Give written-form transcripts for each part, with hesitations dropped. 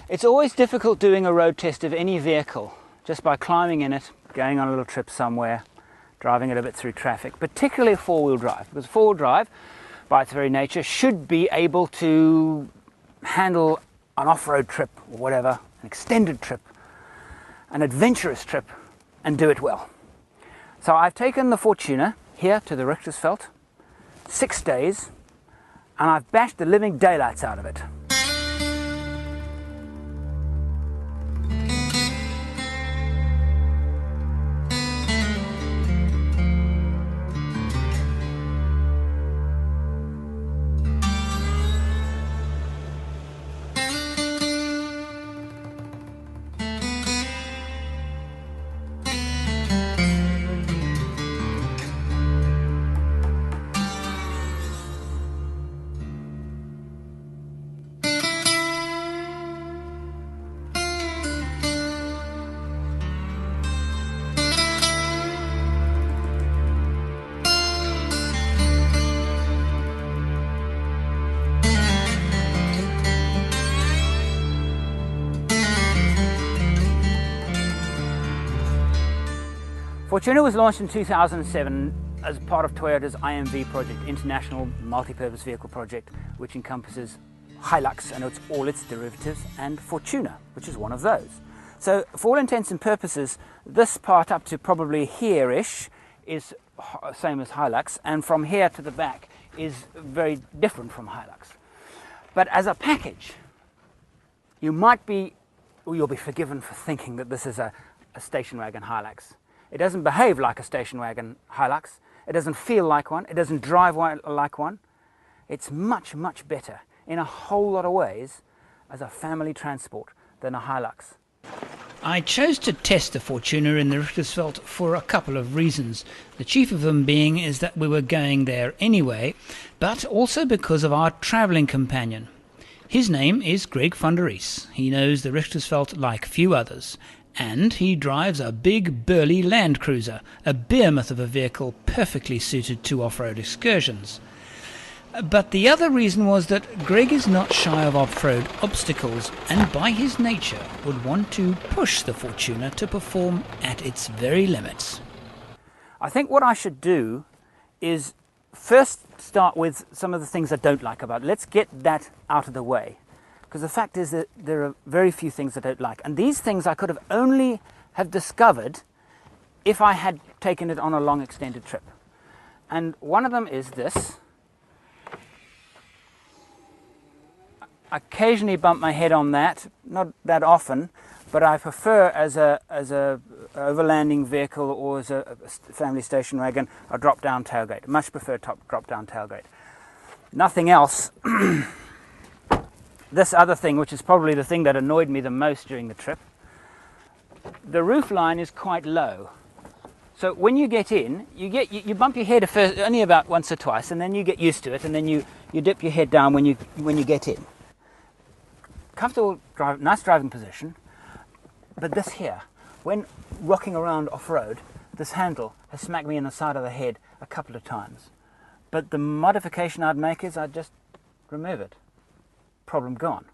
It's always difficult doing a road test of any vehicle just by climbing in it, going on a little trip somewhere, driving it a bit through traffic, particularly four-wheel drive, because four-wheel drive, by its very nature, should be able to handle an off-road trip or whatever, an extended trip, an adventurous trip, and do it well. So I've taken the Fortuner here to the Richtersveld, 6 days, and I've bashed the living daylights out of it. Fortuner was launched in 2007 as part of Toyota's IMV project, International Multi-Purpose Vehicle Project, which encompasses Hilux and all its derivatives, and Fortuner, which is one of those. So for all intents and purposes, this part up to probably here-ish is same as Hilux, and from here to the back is very different from Hilux. But as a package, you'll be forgiven for thinking that this is a station wagon Hilux. It doesn't behave like a station wagon Hilux. It doesn't feel like one. It doesn't drive like one. It's much, much better in a whole lot of ways as a family transport than a Hilux. I chose to test the Fortuner in the Richtersveld for a couple of reasons. The chief of them being is that we were going there anyway, but also because of our travelling companion. His name is Greg van der Ries. He knows the Richtersveld like few others. And he drives a big burly Land Cruiser, a behemoth of a vehicle perfectly suited to off-road excursions. But the other reason was that Greg is not shy of off-road obstacles, and by his nature would want to push the Fortuner to perform at its very limits. I think what I should do is first start with some of the things I don't like about it. Let's get that out of the way. Because the fact is that there are very few things I don't like. And these things I could have only have discovered if I had taken it on a long extended trip. And one of them is this. I occasionally bump my head on that, not that often, but I prefer as a overlanding vehicle or as a family station wagon, a drop-down tailgate. I much prefer drop-down tailgate. Nothing else. This other thing, which is probably the thing that annoyed me the most during the trip, the roof line is quite low. So when you get in, you bump your head first, only about once or twice, and then you get used to it, and then you dip your head down when you get in. Comfortable nice driving position, but this here, when rocking around off-road, this handle has smacked me in the side of the head a couple of times. But the modification I'd make is I'd just remove it. Problem gone.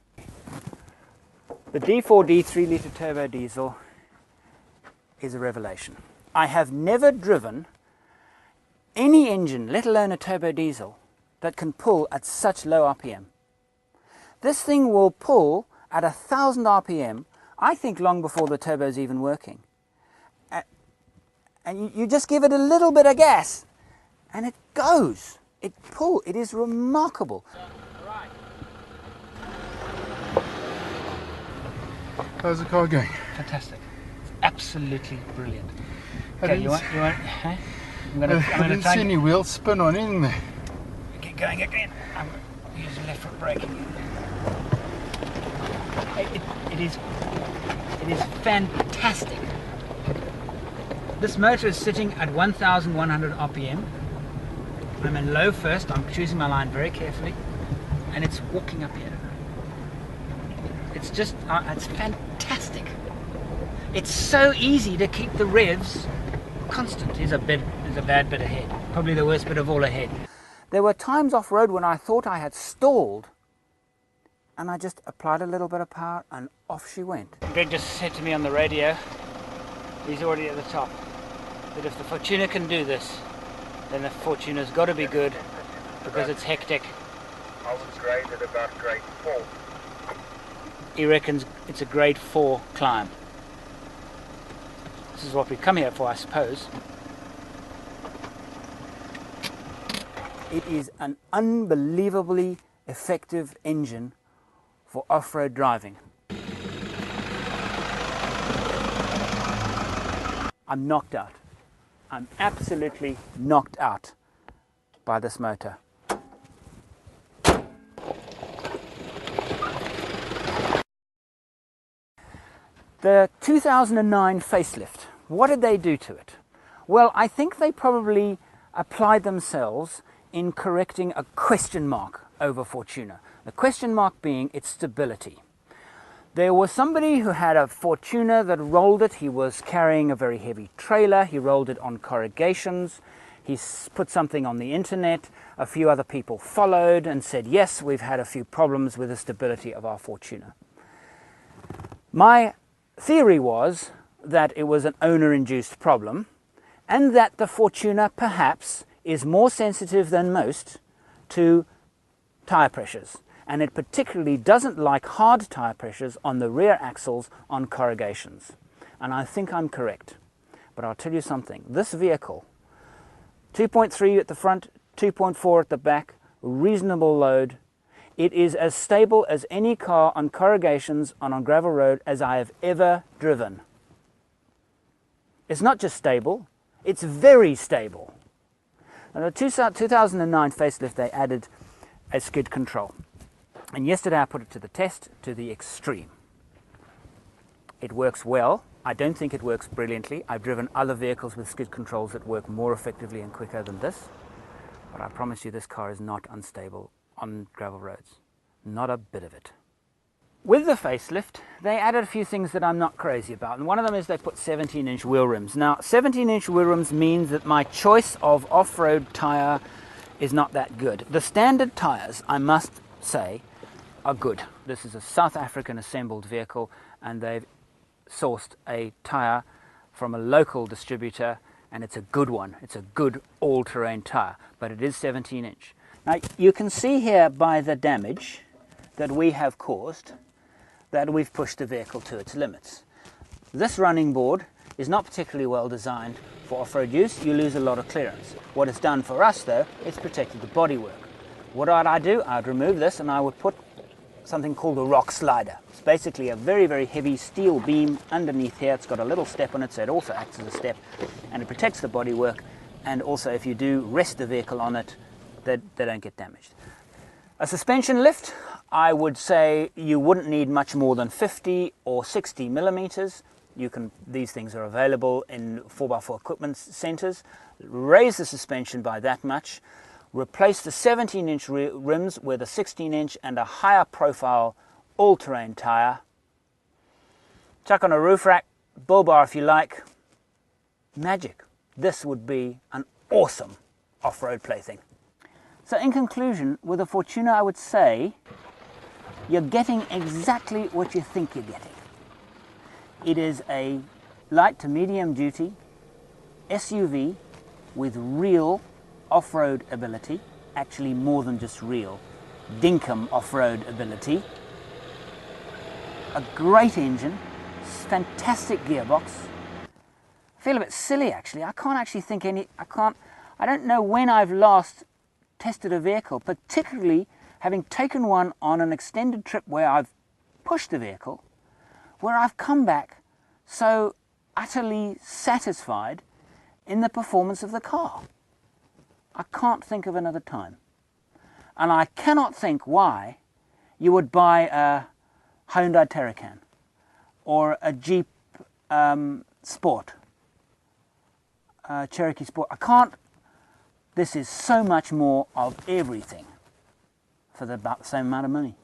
The D4D 3-litre turbo diesel is a revelation. I have never driven any engine, let alone a turbo diesel, that can pull at such low RPM. This thing will pull at 1,000 RPM, I think long before the turbo's even working. And you just give it a little bit of gas and it goes. It is remarkable. How's the car going? Fantastic. It's absolutely brilliant. Okay, you want, huh? I didn't see any wheel spin on anything there. Get going again. I'm using left foot braking. It is fantastic. This motor is sitting at 1,100 RPM. I'm in low first. I'm choosing my line very carefully, and it's walking up here. It's just, it's fantastic. It's so easy to keep the revs constant. There's a bad bit ahead. Probably the worst bit of all ahead. There were times off-road when I thought I had stalled, and I just applied a little bit of power and off she went. Greg just said to me on the radio, he's already at the top, that if the Fortuna can do this, then the Fortuna's got to be good, because it's hectic. I was graded about grade 4. He reckons it's a grade 4 climb. This is what we've come here for, I suppose. It is an unbelievably effective engine for off-road driving. I'm knocked out. I'm absolutely knocked out by this motor. The 2009 facelift, what did they do to it? Well, I think they probably applied themselves in correcting a question mark over Fortuna. The question mark being its stability. There was somebody who had a Fortuna that rolled it. He was carrying a very heavy trailer. He rolled it on corrugations. He put something on the internet. A few other people followed and said, yes, we've had a few problems with the stability of our Fortuna. My theory was that it was an owner-induced problem, and that the Fortuna perhaps is more sensitive than most to tire pressures, and it particularly doesn't like hard tire pressures on the rear axles on corrugations. And I think I'm correct. But I'll tell you something, this vehicle, 2.3 at the front, 2.4 at the back, reasonable load, it is as stable as any car on corrugations and on gravel road as I have ever driven. It's not just stable, it's very stable. In the 2009 facelift, they added a skid control. And yesterday I put it to the test, to the extreme. It works well. I don't think it works brilliantly. I've driven other vehicles with skid controls that work more effectively and quicker than this. But I promise you this car is not unstable on gravel roads. Not a bit of it. With the facelift, they added a few things that I'm not crazy about, and one of them is they put 17-inch wheel rims. Now, 17-inch wheel rims means that my choice of off-road tyre is not that good. The standard tyres, I must say, are good. This is a South African assembled vehicle, and they've sourced a tyre from a local distributor, and it's a good one. It's a good all-terrain tyre, but it is 17-inch. Now, you can see here by the damage that we have caused that we've pushed the vehicle to its limits. This running board is not particularly well designed for off-road use. You lose a lot of clearance. What it's done for us though, it's protected the bodywork. What would I do? I'd remove this and I would put something called a rock slider. It's basically a very, very heavy steel beam underneath here. It's got a little step on it, so it also acts as a step, and it protects the bodywork, and also if you do rest the vehicle on it, they don't get damaged. A suspension lift, I would say you wouldn't need much more than 50 or 60 millimeters. These things are available in 4x4 equipment centers. Raise the suspension by that much. Replace the 17-inch rims with a 16-inch and a higher profile all-terrain tire. Chuck on a roof rack, bull bar if you like. Magic. This would be an awesome off-road plaything. So in conclusion, with a Fortuna, I would say you're getting exactly what you think you're getting. It is a light to medium duty SUV with real off-road ability, actually more than just real, dinkum off-road ability. A great engine, fantastic gearbox. I feel a bit silly actually. I can't actually think I don't know when I've last tested a vehicle, particularly having taken one on an extended trip where I've pushed the vehicle, where I've come back so utterly satisfied in the performance of the car. I can't think of another time. And I cannot think why you would buy a Hyundai Terracan or a Jeep Sport, Cherokee Sport. I can't. This is so much more of everything for about the same amount of money.